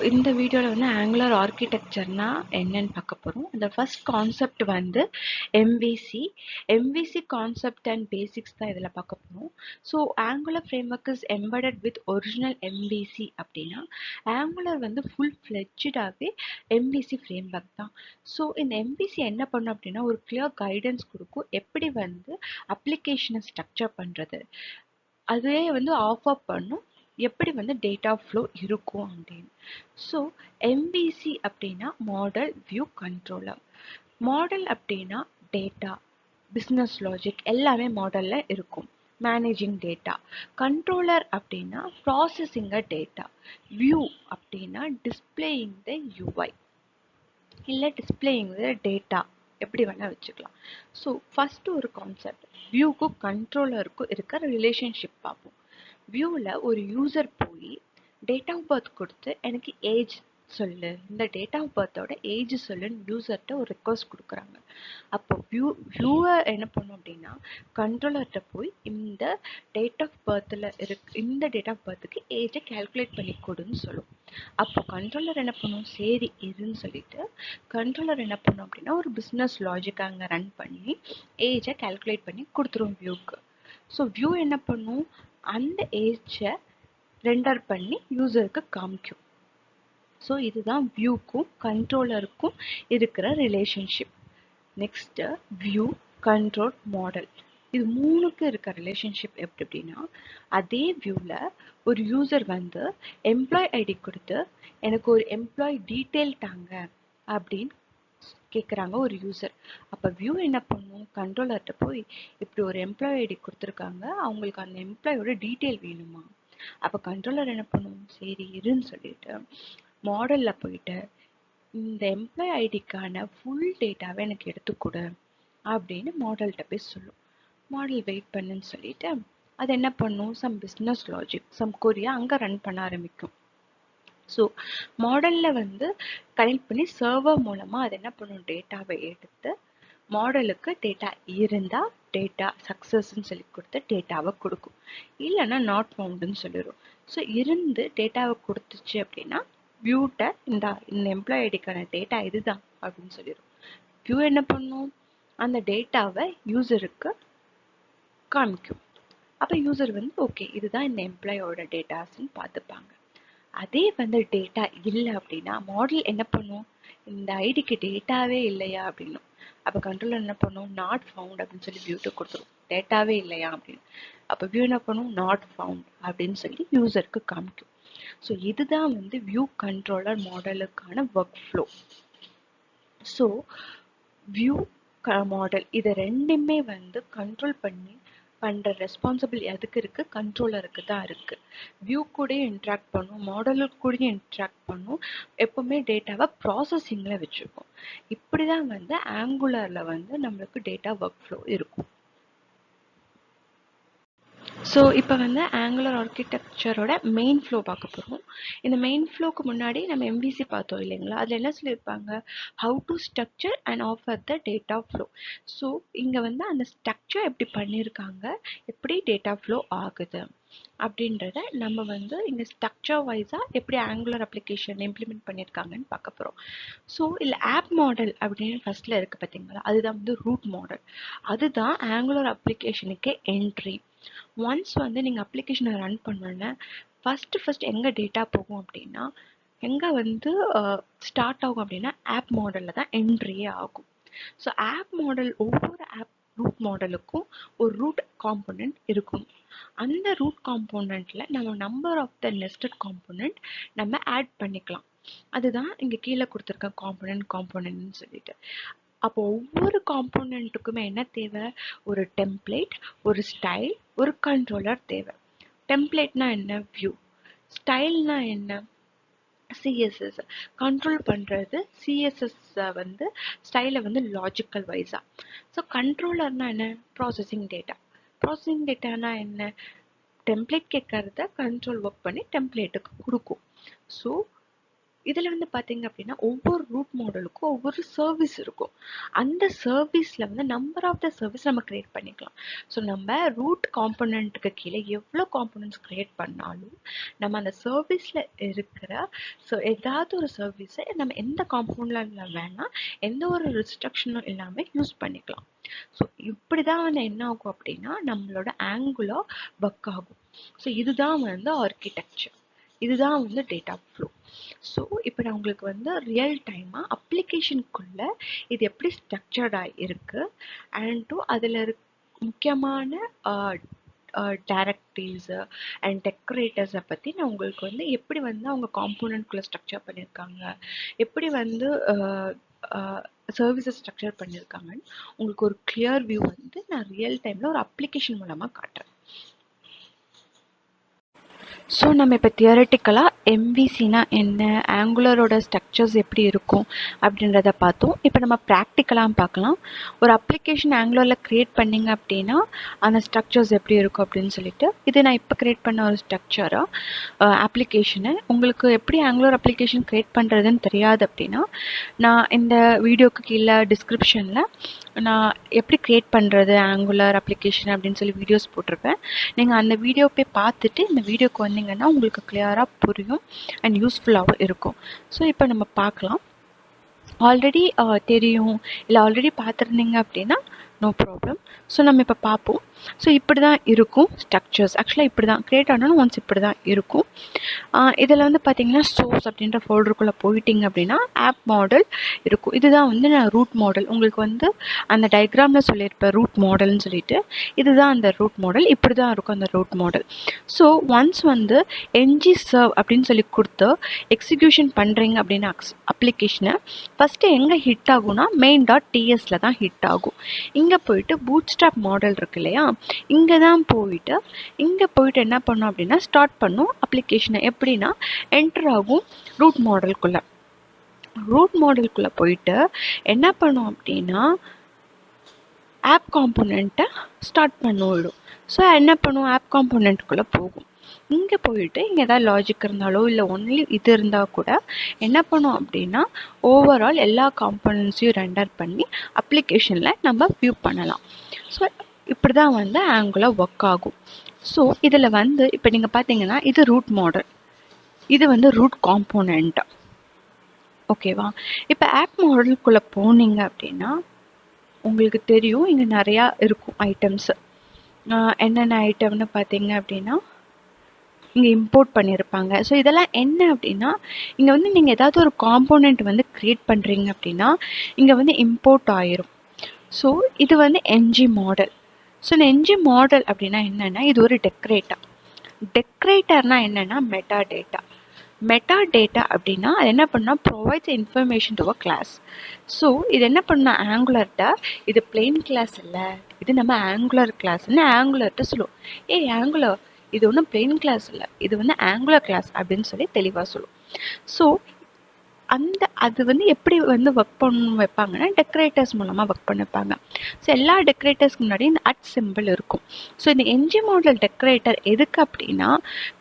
இந்த வீடியோவில் வந்து ஆங்குலர் ஆர்கிடெக்சர்னா என்னன்னு பார்க்க போகிறோம். அந்த ஃபர்ஸ்ட் கான்செப்ட் வந்து எம்விசி கான்செப்ட் அண்ட் பேசிக்ஸ் தான் இதில் பார்க்க போகிறோம். So angular framework is embedded with original MVC அப்படின்னா ஆங்குலர் வந்து ஃபுல் ஃப்ளெட்ஜாகவே எம்விசி ஃப்ரேம்வொர்க் தான். ஸோ இந்த எம்விசி என்ன பண்ணும் அப்படின்னா ஒரு கிளியர் கைடன்ஸ் கொடுக்கும், எப்படி வந்து அப்ளிகேஷனை ஸ்ட்ரக்சர் பண்ணுறது, அதே வந்து ஆஃபர் பண்ணும், எப்படி வந்து டேட்டா ஃப்ளோ இருக்கும் அப்படின்னு. ஸோ எம்விசி அப்படின்னா மாடல் வியூ கண்ட்ரோலர். மாடல் அப்படின்னா டேட்டா, பிஸ்னஸ் லாஜிக் எல்லாமே மாடலில் இருக்கும். Managing data. கண்ட்ரோலர் அப்படின்னா ப்ராசஸிங் டேட்டா. வியூ அப்படின்னா டிஸ்பிளேயிங் த யூஐ இல்லை டிஸ்பிளேயிங் த டேட்டா, எப்படி வேணால் வச்சுக்கலாம். ஸோ ஃபஸ்ட்டு ஒரு கான்செப்ட், வியூக்கும் கண்ட்ரோலருக்கும் இருக்கிற ரிலேஷன்ஷிப் பார்ப்போம். வியூவில் ஒரு யூசர் போய் டேட் ஆஃப் பர்த் கொடுத்து எனக்கு ஏஜ் சொல்லு, இந்த டேட் ஆஃப் பர்த்தோட ஏஜ் சொல்லுன்னு யூசர்கிட்ட ஒரு ரெக்வஸ்ட் கொடுக்குறாங்க. அப்போ வியூவர் என்ன பண்ணும் அப்படின்னா கண்ட்ரோலர்கிட்ட போய் இந்த டேட் ஆஃப் பர்த்தில் இந்த டேட் ஆஃப் பர்த்துக்கு ஏஜை கேல்குலேட் பண்ணி கொடுன்னு சொல்லும். அப்போ கண்ட்ரோலர் என்ன பண்ணும், சரி இருன்னு சொல்லிட்டு கண்ட்ரோலர் என்ன பண்ணும் அப்படின்னா ஒரு பிஸ்னஸ் லாஜிக் அங்கே ரன் பண்ணி ஏஜை கேல்குலேட் பண்ணி கொடுத்துரும் வியூக்கு. ஸோ வியூ என்ன பண்ணும், அந்த ஏஜை ரெண்டர் பண்ணி யூசருக்கு காமிக்கும். ஸோ இதுதான் வியூக்கும் கண்ட்ரோலருக்கும் இருக்கிற relationship. Next view control model. இது மூணுக்கு இருக்க ரிலேஷன்ஷிப் எப்படி அப்படின்னா, அதே வியூவில் ஒரு யூசர் வந்து எம்ப்ளாய் ஐடி கொடுத்து எனக்கு ஒரு எம்ப்ளாய் டீட்டெயில் தாங்க அப்படின்னு கேட்குறாங்க ஒரு யூசர். அப்போ வியூ என்ன பண்ணும், கண்ட்ரோலர்கிட்ட போய் இப்படி ஒரு எம்ப்ளாய் ஐடி கொடுத்துருக்காங்க, அவங்களுக்கு அந்த எம்ப்ளாயோட டீட்டெயில் வேணுமா. அப்போ கண்ட்ரோலர் என்ன பண்ணும், சரி இருன்னு சொல்லிட்டு மாடலில் போயிட்டு இந்த எம்ப்ளாய் ஐடிக்கான ஃபுல் டேட்டாவை எனக்கு எடுத்துக்கொடு அப்படின்னு மாடல்கிட்ட போய் சொல்லும். மாடல் வெயிட் பண்ணுன்னு சொல்லிட்டு அது என்ன பண்ணும், some business logic some query அங்கே ரன் பண்ண ஆரம்பிக்கும். ஸோ மாடலில் வந்து கனெக்ட் பண்ணி சர்வர் மூலமாக அது என்ன பண்ணும், டேட்டாவை எடுத்து மாடலுக்கு டேட்டா இருந்தால் டேட்டா சக்ஸஸ்ன்னு சொல்லி கொடுத்து டேட்டாவை கொடுக்கும், இல்லைன்னா நாட் ஃபவுண்டுன்னு சொல்லிடும். ஸோ இருந்து டேட்டாவை கொடுத்துச்சு அப்படின்னா வியூட்ட இந்த எம்ப்ளாய் ஐடிக்கான டேட்டா இதுதான் அப்படின்னு சொல்லிடும். வியூ என்ன பண்ணும், அந்த டேட்டாவை யூசருக்கு காமிக்கும். அப்போ யூசர் வந்து ஓகே இதுதான் இந்த எம்ப்ளாயோட டேட்டாஸ்ன்னு பார்த்துப்பாங்க. அதே வந்து டேட்டா இல்லை அப்படின்னா மாடல் என்ன பண்ணும், இந்த ஐடிக்கு டேட்டாவே இல்லையா அப்படின்னும். அப்போ கண்ட்ரோலர் என்ன பண்ணும், நாட் ஃபவுண்ட் அப்படின்னு சொல்லி வியூட்டு கொடுத்துரும், டேட்டாவே இல்லையா அப்படின்னு. அப்போ வியூ என்ன பண்ணும், நாட் ஃபவுண்ட் அப்படின்னு சொல்லி யூசருக்கு காமிக்கும். ஸோ இதுதான் வந்து வியூ கண்ட்ரோலர் மாடலுக்கான workflow. So view model இது ரெண்டுமே வந்து கண்ட்ரோல் பண்ணுற ரெஸ்பான்சிபிள் எதுக்கு இருக்குது, கண்ட்ரோலருக்கு தான் இருக்குது. வியூ கூடயும் இன்ட்ராக்ட் பண்ணும், மாடலுக்கு கூடயும் இன்ட்ராக்ட் பண்ணும், எப்போவுமே டேட்டாவை ப்ராசஸிங்கில் வச்சுருக்கோம். இப்படி தான் வந்து ஆங்குலரில் வந்து நம்மளுக்கு டேட்டா ஒர்க் ஃப்ளோ இருக்கும். ஸோ இப்போ வந்து ஆங்குலர் ஆர்கிடெக்சரோட மெயின் ஃப்ளோ பார்க்க போகிறோம். இந்த மெயின் ஃப்ளோக்கு முன்னாடி நம்ம எம்விசி பார்த்தோம் இல்லைங்களா, அதில் என்ன சொல்லியிருப்பாங்க, how to structure and offer the data flow. So இங்கே வந்து அந்த ஸ்ட்ரக்சர் எப்படி பண்ணியிருக்காங்க, எப்படி டேட்டா ஃப்ளோ ஆகுது அப்படின்றத நம்ம வந்து இங்கே ஸ்ட்ரக்சர் வைஸாக எப்படி ஆங்குலர் அப்ளிகேஷன் இம்ப்ளிமெண்ட் பண்ணியிருக்காங்கன்னு பார்க்க போகிறோம். ஸோ இல்லை ஆப் மாடல் அப்படின்னு ஃபஸ்ட்டில் இருக்குது பார்த்தீங்களா, அதுதான் வந்து ரூட் மாடல். அதுதான் ஆங்குலர் அப்ளிகேஷனுக்கு என்ட்ரி. ஒன்ஸ் வந்து நீங்கள் அப்ளிகேஷனை ரன் பண்ணோன்னே ஃபஸ்ட்டு எங்கே டேட்டா போகும் அப்படின்னா, எங்கே வந்து ஸ்டார்ட் ஆகும் அப்படின்னா ஆப் மாடலில் தான் என்ட்ரியே ஆகும். ஸோ ஆப் மாடல் ஒவ்வொரு ஆப் ரூட் மாடலுக்கும் ஒரு ரூட் காம்போனன்ட் இருக்கும். அந்த ரூட் காம்போனண்ட்டில் நம்ம number of the nested component நம்ம ஆட் பண்ணிக்கலாம். அதுதான் இங்கே கீழே கொடுத்துருக்க காம்போனன்ட்னு சொல்லிட்டு. அப்போ ஒவ்வொரு காம்போனண்ட்டுக்குமே என்ன தேவை, ஒரு டெம்ப்ளேட், ஒரு ஸ்டைல், ஒரு கண்ட்ரோலர் தேவை. டெம்ப்ளேட்னா என்ன, வியூ. ஸ்டைல்னா என்ன, சிஎஸ்எஸ். கண்ட்ரோல் பண்ணுறது சிஎஸ்எஸ் வந்து ஸ்டைலை வந்து லாஜிக்கல் வைஸாக. ஸோ கண்ட்ரோலர்னா என்ன, ப்ராசஸிங் டேட்டா. ப்ராசஸிங் டேட்டானா என்ன, டெம்ப்ளேட் கேட்கறத கண்ட்ரோல் ஒர்க் பண்ணி டெம்ப்ளேட்டுக்கு கொடுக்கும். ஸோ இதில் வந்து பார்த்தீங்க அப்படின்னா ஒவ்வொரு ரூட் மாடலுக்கும் ஒவ்வொரு சர்வீஸ் இருக்கும். அந்த சர்வீஸில் வந்து நம்பர் ஆஃப் த சர்வீஸ் நம்ம க்ரியேட் பண்ணிக்கலாம். ஸோ நம்ம ரூட் காம்பனண்ட்டுக்கு கீழே எவ்வளோ காம்பனண்ட்ஸ் க்ரியேட் பண்ணாலும் நம்ம அந்த சர்வீஸில் இருக்கிற ஏதாவது ஒரு சர்வீஸை நம்ம எந்த காம்பவுண்டில் வேணால் எந்த ஒரு ரெஸ்ட்ரிக்ஷனும் இல்லாமல் யூஸ் பண்ணிக்கலாம். ஸோ இப்படி தான் வந்து என்ன ஆகும் அப்படின்னா நம்மளோட ஆங்குலர் ஒர்க் ஆகும். ஸோ இதுதான் வந்து ஆர்கிடெக்சர், இதுதான் வந்து டேட்டா ஃப்ளோ. ஸோ இப்போ நான் உங்களுக்கு வந்து ரியல் டைமாக அப்ளிகேஷனுக்குள்ளே இது எப்படி ஸ்ட்ரக்சர்டாக இருக்குது அண்ட் அதில் முக்கியமான டைரக்டரிஸு அண்ட் டெக்கரேட்டர்ஸை பற்றி நான் உங்களுக்கு வந்து எப்படி வந்து அவங்க காம்போனன்ட்குள்ளே ஸ்ட்ரக்சர் பண்ணியிருக்காங்க, எப்படி வந்து சர்வீஸை ஸ்ட்ரக்சர் பண்ணியிருக்காங்கன்னு உங்களுக்கு ஒரு கிளியர் வியூ வந்து நான் ரியல் டைமில் ஒரு அப்ளிகேஷன் மூலமாக காட்டுறேன். ஸோ நம்ம இப்போ தியரட்டிக்கலாக எம்விசினா என்ன, ஆங்குலரோட ஸ்ட்ரக்சர்ஸ் எப்படி இருக்கும் அப்படின்றத பார்த்தோம். இப்போ நம்ம ப்ராக்டிக்கலாக பார்க்கலாம். ஒரு அப்ளிகேஷன் ஆங்குலரில் க்ரியேட் பண்ணிங்க அப்படின்னா அந்த ஸ்ட்ரக்சர்ஸ் எப்படி இருக்கும் அப்படின்னு சொல்லிட்டு, இது நான் இப்போ க்ரியேட் பண்ண ஒரு ஸ்ட்ரக்சராக அப்ளிகேஷனு. உங்களுக்கு எப்படி ஆங்குலர் அப்ளிகேஷன் க்ரியேட் பண்ணுறதுன்னு தெரியாது அப்படின்னா நான் இந்த வீடியோக்கு கீழே டிஸ்கிரிப்ஷனில் நான் எப்படி க்ரியேட் பண்ணுறது ஆங்குலர் அப்ளிகேஷன் அப்படின்னு சொல்லி வீடியோஸ் போட்டிருப்பேன். நீங்கள் அந்த வீடியோ போய் பார்த்துட்டு இந்த வீடியோக்கு வந்தீங்கன்னா உங்களுக்கு கிளியராக புரியும் அண்ட் யூஸ்ஃபுல்லாகவும் இருக்கும். ஸோ இப்போ நம்ம பார்க்கலாம். ஆல்ரெடி தெரியும் இல்லை ஆல்ரெடி பார்த்துருந்தீங்க அப்படின்னா நோ ப்ராப்ளம். ஸோ நம்ம இப்போ பார்ப்போம். ஸோ இப்படி தான் இருக்கும் ஸ்ட்ரக்சர்ஸ். ஆக்சுவலாக இப்படி தான் க்ரியேட் ஆனாலும் ஒன்ஸ் இப்படி தான் இருக்கும். இதில் வந்து பார்த்திங்கன்னா சோர்ஸ் அப்படின்ற ஃபோல்டருக்குள்ளே போயிட்டிங்க அப்படின்னா ஆப் மாடல் இருக்கும். இதுதான் வந்து நான் ரூட் மாடல் உங்களுக்கு வந்து அந்த டயக்ராமில் சொல்லியிருப்பேன் ரூட் மாடல்னு சொல்லிட்டு. இதுதான் அந்த ரூட் மாடல், இப்படி தான் இருக்கும் அந்த ரூட் மாடல். ஸோ ஒன்ஸ் வந்து என்ஜி சர்வ் அப்படின்னு சொல்லி கொடுத்து எக்ஸிக்யூஷன் பண்ணுறீங்க அப்படின்னா அப்ளிகேஷனை ஃபஸ்ட்டு எங்கே ஹிட் ஆகும்னா main.tsல தான் ஹிட் ஆகும். இங்கே போயிட்டு பூட்ஸ்ட்ராப் மாடல் இருக்கு இல்லையா, இங்கே போயிட்டு என்ன பண்ணோம் அப்படின்னா ஸ்டார்ட் பண்ணும் அப்ளிகேஷனை. எப்படின்னா என்டர் ஆகும் ரூட் மாடலுக்குள்ளே போயிட்டு என்ன பண்ணும் அப்படின்னா ஆப் காம்போனண்ட்டை ஸ்டார்ட் பண்ணிவிடும். ஸோ என்ன பண்ணும் ஆப் காம்போனண்ட்டுக்குள்ளே போகும். இங்கே போயிட்டு இங்கே ஏதாவது லாஜிக் இருந்தாலோ இல்லை ஒன்லி இது இருந்தால் கூட என்ன பண்ணும் அப்படின்னா ஓவரால் எல்லா காம்போனன்ட்ஸையும் ரெண்டர் பண்ணி அப்ளிகேஷனில் நம்ம வியூ பண்ணலாம். ஸோ இப்படி தான் வந்து ஆங்குலர் ஒர்க் ஆகும். ஸோ இதில் வந்து இப்போ நீங்கள் பார்த்தீங்கன்னா இது ரூட் மாடல், இது வந்து ரூட் காம்போனண்ட். ஓகேவா? இப்போ ஆப் மாடலுக்குள்ளே போனீங்க அப்படின்னா உங்களுக்கு தெரியும் இங்கே நிறையா இருக்கும் ஐட்டம்ஸு. என்னென்ன ஐட்டம்னு பார்த்தீங்க அப்படின்னா இங்கே இம்போர்ட் பண்ணியிருப்பாங்க. ஸோ இதெல்லாம் என்ன அப்படின்னா இங்கே வந்து நீங்கள் ஏதாவது ஒரு காம்போனண்ட் வந்து க்ரியேட் பண்ணுறீங்க அப்படின்னா இங்கே வந்து இம்போர்ட் ஆயிரும். ஸோ இது வந்து என்ஜி மாடல். ஸோ இந்த என்ஜி மாடல் அப்படின்னா என்னென்னா இது ஒரு டெக்கரேட்டர்னால் என்னென்னா மெட்டா டேட்டா அப்படின்னா அது என்ன பண்ணால் provides information to a class. So இது என்ன பண்ணால் ஆங்குலர்கிட்ட இது பிளெயின் கிளாஸ் இல்லை, இது நம்ம ஆங்குலர் கிளாஸ்ன்னு ஆங்குலர்கிட்ட சொல்லுவோம். ஆங்குலர் இது ஒன்றும் பிளெயின் கிளாஸ் இல்லை, இது வந்து ஆங்குலர் கிளாஸ் அப்படின்னு சொல்லி தெளிவாக சொல்லுவோம். ஸோ அது வந்து எப்படி வந்து ஒர்க் வைப்பாங்கன்னா டெக்கரேட்டர்ஸ் மூலமாக ஒர்க் பண்ணிப்பாங்க. ஸோ எல்லா டெக்கரேட்டர்ஸ்க்கு முன்னாடி இந்த சிம்பிள் இருக்கும். ஸோ இந்த என்ஜி மாடல் டெக்கரேட்டர் எதுக்கு அப்படின்னா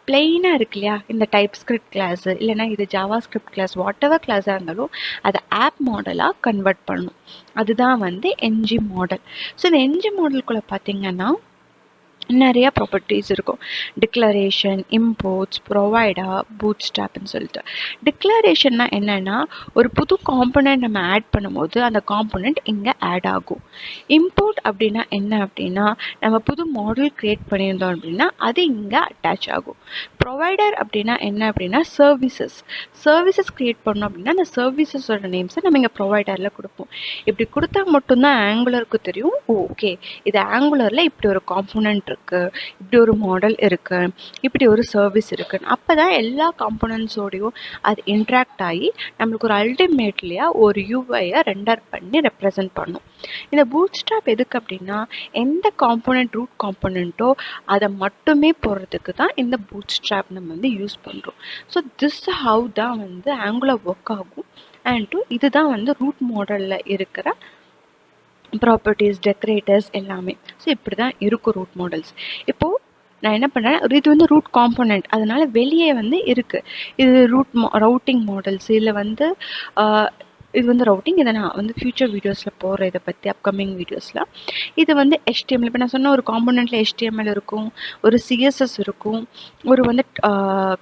பிளெயினாக இருக்கு இல்லையா, இந்த டைப் ஸ்கிரிப்ட் கிளாஸு இல்லைனா இது Java script class what ever கிளாஸாக இருந்தாலும் அதை ஆப் மாடலாக கன்வெர்ட் பண்ணணும். அதுதான் வந்து என்ஜி மாடல். ஸோ இந்த என்ஜி மாடலுக்குள்ளே பார்த்தீங்கன்னா நிறையா ப்ராப்பர்ட்டிஸ் இருக்கும். டிக்ளரேஷன், இம்போர்ட்ஸ், ப்ரொவைடர், பூட்ஸ்ட்ராப்னு சொல்லிட்டு. டிக்ளரேஷன்னா என்னென்னா ஒரு புது காம்போனண்ட் நம்ம ஆட் பண்ணும்போது அந்த காம்போனண்ட் இங்கே ஆட் ஆகும். இம்போர்ட் அப்படின்னா என்ன அப்படின்னா நம்ம புது மாடல் க்ரியேட் பண்ணியிருந்தோம் அப்படின்னா அது இங்கே அட்டாச் ஆகும். ப்ரொவைடர் அப்படின்னா என்ன அப்படின்னா சர்வீசஸ் க்ரியேட் பண்ணோம் அப்படின்னா அந்த சர்வீசஸோட நேம்ஸை நம்ம இங்கே ப்ரொவைடரில் கொடுப்போம். இப்படி கொடுத்தா மட்டும்தான் ஆங்குலருக்கு தெரியும் ஓகே இது ஆங்குலரில் இப்படி ஒரு காம்போனண்ட் இருக்குது, இப்படி ஒரு மாடல் இருக்குது, இப்படி ஒரு சர்வீஸ் இருக்குன்னு. அப்போ தான் எல்லா காம்போனன்ட்ஸோடையும் அது இன்ட்ராக்ட் ஆகி நம்மளுக்கு ஒரு அல்டிமேட்லியாக ஒரு யூஐயை ரெண்டர் பண்ணி ரெப்ரசன்ட் பண்ணும். இந்த பூட்ஸ்ட்ராப் எதுக்கு அப்படின்னா எந்த காம்போனண்ட் ரூட் காம்போனண்ட்டோ அதை மட்டுமே போடுறதுக்கு தான் இந்த பூட்ஸ்ட்ராப் நம்ம வந்து யூஸ் பண்ணுறோம். ஸோ திஸ் ஹவ் தான் வந்து ஆங்குலர் ஒர்க் ஆகும். அண்ட் இதுதான் வந்து ரூட் மாடலில் இருக்கிற ப்ராப்பர்ட்டிஸ், டெக்கரேட்டர்ஸ் எல்லாமே. ஸோ இப்படி தான் இருக்கும் ரூட் மாடல்ஸ். இப்போது நான் என்ன பண்ணுறேன், இது வந்து ரூட் காம்போனன்ட், அதனால் வெளியே வந்து இருக்குது. இது ரவுட்டிங் மாடல்ஸ். இதில் வந்து இது வந்து ரவுட்டிங். இதை நான் வந்து ஃப்யூச்சர் வீடியோஸில் போடுறேன், இதை பற்றி அப்கமிங் வீடியோஸில். இது வந்து HTML. இப்போ நான் சொன்ன ஒரு காம்போனண்ட்டில் HTML இருக்கும், ஒரு CSS இருக்கும், ஒரு வந்து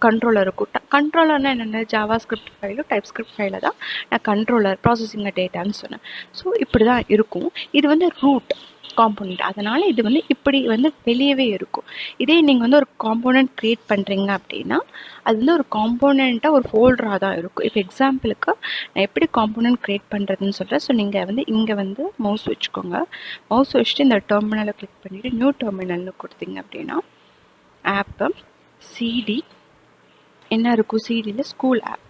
கண்ட்ரோலர் இருக்கும். கண்ட்ரோலர்னால் என்னென்ன, ஜாவா ஸ்கிரிப்ட் ஃபைலும் டைப் ஸ்கிரிப்ட் ஃபைலை தான் நான் கண்ட்ரோலர், ப்ராசஸிங் டேட்டான்னு சொன்னேன். ஸோ இப்படி தான் இருக்கும். இது வந்து ரூட் காம்போனண்ட், அதனால் இது வந்து இப்படி வந்து வெளியவே இருக்கும். இதே நீங்கள் வந்து ஒரு காம்போனண்ட் க்ரியேட் பண்ணுறீங்க அப்படின்னா அது வந்து ஒரு காம்போனண்ட்டாக ஒரு ஃபோல்டராக தான் இருக்கும். இப்போ எக்ஸாம்பிளுக்கு நான் எப்படி காம்போனண்ட் க்ரியேட் பண்ணுறதுன்னு சொல்கிறேன். ஸோ நீங்கள் வந்து இங்கே வந்து மவுஸ் வச்சுக்கோங்க. மவுஸ் வச்சுட்டு இந்த டெர்மினலை கிளிக் பண்ணிவிட்டு நியூ டெர்மினல்னு கொடுத்தீங்க அப்படின்னா ஆப்பு சிடி என்ன இருக்கும், சிடியில் ஸ்கூல் ஆப்,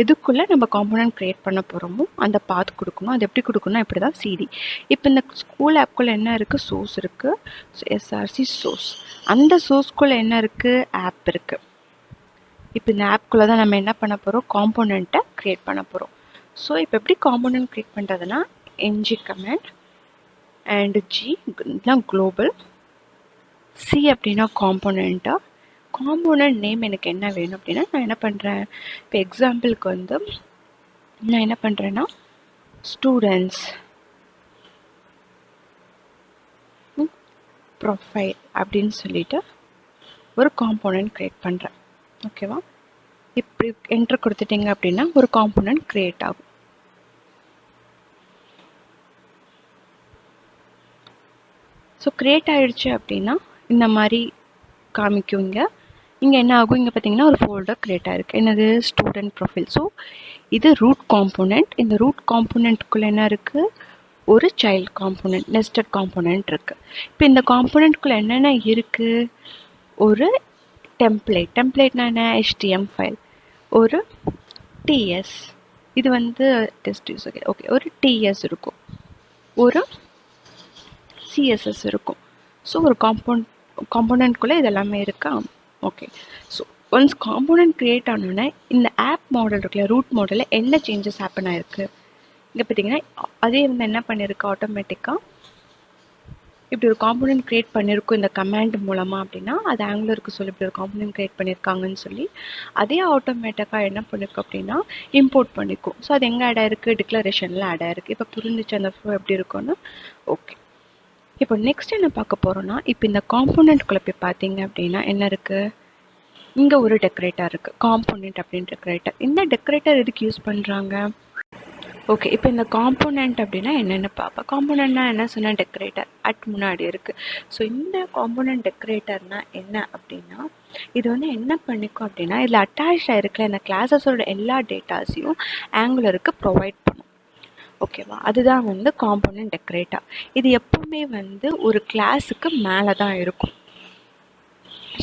எதுக்குள்ளே நம்ம காம்போனண்ட் க்ரியேட் பண்ண போகிறோமோ அந்த பாத் கொடுக்கணும். அது எப்படி கொடுக்கணும், இப்படி தான் சிடி. இப்போ இந்த ஸ்கூல் ஆப்குள்ளே என்ன இருக்குது, சோர்ஸ் இருக்குது, எஸ்ஆர்சி சோர்ஸ். அந்த சோர்ஸ்குள்ளே என்ன இருக்குது, ஆப் இருக்குது. இப்போ இந்த ஆப்குள்ளே தான் நம்ம என்ன பண்ண போகிறோம், காம்போனண்ட்டை க்ரியேட் பண்ண போகிறோம். ஸோ இப்போ எப்படி காம்போனண்ட் க்ரியேட் பண்ணுறதுன்னா NG command and G global, C அப்படின்னா காம்போனண்ட்டாக, காம்போனண்ட் நேம் எனக்கு என்ன வேணும் அப்படின்னா நான் என்ன பண்ணுறேன், இப்போ எக்ஸாம்பிளுக்கு வந்து நான் என்ன பண்ணுறேன்னா ஸ்டூடெண்ட்ஸ் ப்ரொஃபைல் அப்படின்னு சொல்லிட்டு ஒரு காம்போனண்ட் க்ரியேட் பண்ணுறேன். ஓகேவா, இப்படி என்ட்ரு கொடுத்துட்டிங்க அப்படின்னா ஒரு காம்போனண்ட் க்ரியேட் ஆகும். ஸோ க்ரியேட் ஆகிடுச்சு அப்படின்னா இந்த மாதிரி காமிக்கும். இங்கே என்ன ஆகும், இங்கே பார்த்தீங்கன்னா ஒரு ஃபோல்டர் க்ரியேட் ஆகிருக்கு, என்னது, ஸ்டூடெண்ட் ப்ரொஃபைல். ஸோ இது ரூட் காம்போனண்ட். இந்த ரூட் காம்போனண்ட்குள்ளே என்ன இருக்குது, ஒரு சைல்ட் காம்போனண்ட், நெஸ்டட் காம்போனண்ட் இருக்குது. இப்போ இந்த காம்போனண்ட்குள்ளே என்னென்ன இருக்குது, ஒரு டெம்ப்ளேட்னா என்ன, HTML ஃபைல், ஒரு டிஎஸ், இது வந்து டெஸ்ட் யூஸ், ஓகே, ஒரு டிஎஸ் இருக்கும், ஒரு சிஎஸ்எஸ் இருக்கும். ஸோ ஒரு காம்போனண்ட்குள்ளே இதெல்லாமே இருக்கா. Okay, so once component create ஆனோடனே இந்த ஆப் மாடல் இருக்குல்ல, ரூட் மாடலில் என்ன சேஞ்சஸ் ஹேப்பன் ஆகிருக்கு, இங்கே பார்த்தீங்கன்னா அதே வந்து என்ன பண்ணியிருக்கு, ஆட்டோமேட்டிக்காக இப்படி ஒரு காம்போனண்ட் க்ரியேட் பண்ணியிருக்கும் இந்த கமாண்ட் மூலமாக அப்படின்னா அது ஆங்குலருக்கு சொல்லி இப்படி ஒரு காம்போனண்ட் க்ரியேட் பண்ணியிருக்காங்கன்னு சொல்லி அதே ஆட்டோமேட்டிக்காக என்ன பண்ணியிருக்கோம் அப்படின்னா இம்போர்ட் பண்ணிக்கும். ஸோ அது எங்கே ஆட் ஆகிருக்கு, டிக்ளரேஷனில் ஆட் ஆகிருக்கு. இப்போ புரிஞ்சிச்சு அந்த ஃப்ளோ எப்படி இருக்குன்னு. ஓகே, இப்போ நெக்ஸ்ட் என்ன பார்க்க போகிறோன்னா, இப்போ இந்த காம்போனண்ட்குள்ளே போய் பார்த்தீங்க அப்படின்னா என்ன இருக்குது, இங்கே ஒரு டெக்கரேட்டர் இருக்குது, காம்போனண்ட் அப்படின்னு டெக்கரேட்டர். இந்த டெக்கரேட்டர் எதுக்கு யூஸ் பண்ணுறாங்க, ஓகே, இப்போ இந்த காம்போனண்ட் அப்படின்னா என்னென்னு பார்ப்போம். காம்போனண்ட்னா என்ன சொன்னால் டெக்கரேட்டர் அட் முன்னாடி இருக்குது. ஸோ இந்த காம்போனண்ட் டெக்கரேட்டர்னால் என்ன அப்படின்னா இது வந்து என்ன பண்ணிக்கும் அப்படின்னா இதில் அட்டாச் ஆகிருக்கிற இந்த கிளாஸஸோட எல்லா டேட்டாஸையும் ஆங்குலருக்கு ப்ரொவைட் பண்ணும். ஓகேவா, அதுதான் வந்து காம்போனண்ட் டெக்கரேட்டர். இது எப்பவுமே வந்து ஒரு கிளாஸுக்கு மேலே தான் இருக்கும்.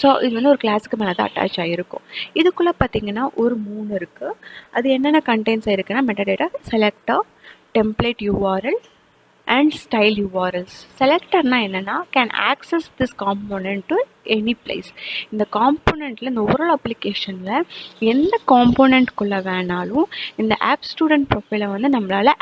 ஸோ இது வந்து ஒரு கிளாஸுக்கு மேலே தான் அட்டாச் ஆகிருக்கும். இதுக்குள்ளே பார்த்தீங்கன்னா ஒரு 3 இருக்குது. அது என்னென்ன கண்டென்ட்ஸ் ஆகிருக்குன்னா metadata, selector, template URL and style URLs. செலக்டர்னால் என்னென்னா can access this component to any place. இந்த காம்போனண்ட்டில் இந்த ஓவரால் அப்ளிகேஷனில் எந்த காம்போனண்ட்குள்ளே வேணாலும் இந்த ஆப் ஸ்டூடெண்ட் ப்ரொஃபைலை வந்து நம்மளால்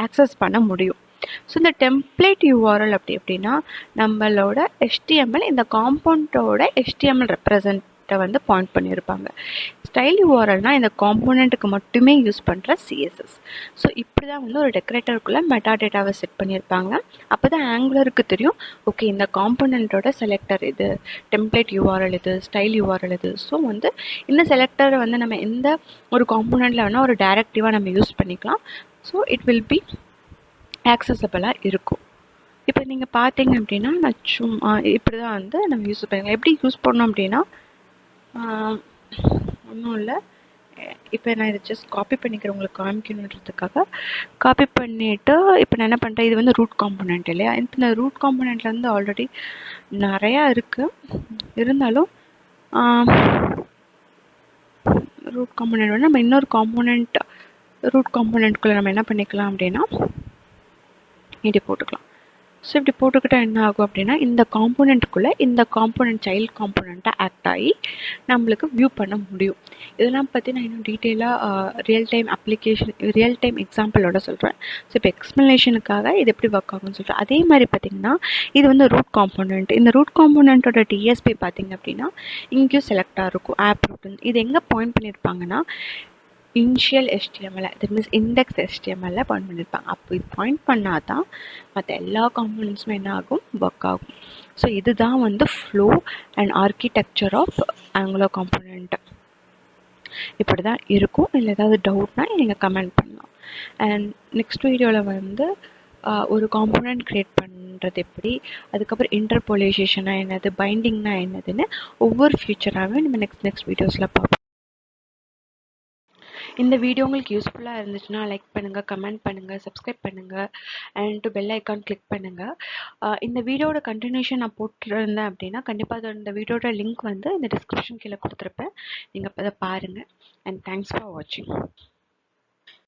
ஆக்சஸ் பண்ண முடியும். ஸோ இந்த டெம்ப்ளேட் URL அப்படின்னா நம்மளோட HTML இந்த காம்பவுண்டோட HTML ரெப்ரசன்ட்டை வந்து பாயிண்ட் பண்ணியிருப்பாங்க. ஸ்டைல் URLனால் இந்த காம்போனண்ட்டுக்கு மட்டுமே யூஸ் பண்ணுற CSS. ஸோ இப்படி தான் வந்து ஒரு டெக்கரேட்டருக்குள்ளே மெட்டா டேட்டாவை செட் பண்ணியிருப்பாங்க. அப்போ தான் ஆங்குலருக்கு தெரியும், ஓகே இந்த காம்போனண்ட்டோட செலக்டர் இது, டெம்ப்ளேட் URL இது, ஸ்டைல் URL இது. ஸோ வந்து இந்த செலக்டரை வந்து நம்ம எந்த ஒரு காம்போனண்ட்டில் வேணால் ஒரு டைரக்டிவாக நம்ம யூஸ் பண்ணிக்கலாம். ஸோ இட் வில் பி ஆக்சசபிளாக இருக்கும். இப்போ நீங்கள் பார்த்தீங்க அப்படின்னா நான் சும்மா இப்படி தான் வந்து நம்ம யூஸ் பண்ணிக்கலாம். எப்படி யூஸ் பண்ணோம் அப்படின்னா ஒன்றும் இல்லை, இப்போ நான் இதை ஜஸ்ட் காப்பி பண்ணிக்கிறேன் உங்களுக்கு காமிக்கணுன்றதுக்காக. காப்பி பண்ணிவிட்டு இப்போ நான் என்ன பண்ணுறேன், இது வந்து ரூட் காம்போனண்ட் இல்லையா, இந்த ரூட் காம்போனண்ட்டில் வந்து ஆல்ரெடி நிறையா இருக்குது. இருந்தாலும் ரூட் காம்போனண்ட் வந்து நம்ம இன்னொரு காம்போனண்ட் ரூட் காம்போனண்ட்குள்ளே நம்ம என்ன பண்ணிக்கலாம் அப்படின்னா இப்படி போட்டுக்கலாம். ஸோ இப்படி போட்டுக்கிட்டால் என்ன ஆகும் அப்படின்னா இந்த காம்போனண்ட்டுக்குள்ளே இந்த காம்போனண்ட் சைல்ட் காம்போனண்ட்டாக ஆக்ட் ஆகி நம்மளுக்கு வியூ பண்ண முடியும். இதெல்லாம் பற்றி நான் இன்னும் டீட்டெயிலாக ரியல் டைம் எக்ஸாம்பிளோட சொல்கிறேன். ஸோ இப்போ எக்ஸ்ப்ளனேஷனுக்காக இது எப்படி ஒர்க் ஆகும்னு சொல்கிறேன். அதே மாதிரி பார்த்திங்கன்னா இது வந்து ரூட் காம்போனன்ட். இந்த ரூட் காம்போனன்ட்டோட டிஎஸ்பி பார்த்திங்க அப்படின்னா இங்கேயும் செலக்டாக இருக்கும். ஆப் ரூட் இது எங்கே பாயிண்ட் பண்ணியிருப்பாங்கன்னா initial HTML, that means index HTML point பண்ணியிருப்பாங்க. அப்போ இது பாயிண்ட் பண்ணால் தான் மற்ற எல்லா காம்போனன்ட்ஸுமே என்ன ஆகும், ஒர்க் ஆகும். ஸோ இதுதான் வந்து flow and architecture of Angular component. இப்படி தான் இருக்கும். இல்லை ஏதாவது டவுட்னா நீங்கள் கமெண்ட் பண்ணலாம். அண்ட் நெக்ஸ்ட் வீடியோவில் வந்து ஒரு காம்போனன்ட் க்ரியேட் பண்ணுறது எப்படி, அதுக்கப்புறம் இன்டர்போலேஷனா என்னது, பைண்டிங்னா என்னதுன்னு ஒவ்வொரு ஃபியூச்சராகவே நம்ம நெக்ஸ்ட் வீடியோஸில் பார்ப்போம். இந்த வீடியோ உங்களுக்கு யூஸ்ஃபுல்லாக இருந்துச்சுன்னா லைக் பண்ணுங்கள், கமெண்ட் பண்ணுங்கள், சப்ஸ்கிரைப் பண்ணுங்கள் அண்ட் பெல் ஐக்கான் கிளிக் பண்ணுங்கள். இந்த வீடியோட கண்டினியூஷன் நான் போட்டிருந்தேன் அப்படின்னா கண்டிப்பாக இந்த வீடியோட லிங்க் வந்து இந்த டிஸ்கிரிப்ஷன் கீழே கொடுத்துருப்பேன். நீங்கள் அதை பாருங்கள். அண்ட் தேங்க்ஸ் ஃபார் வாட்சிங்.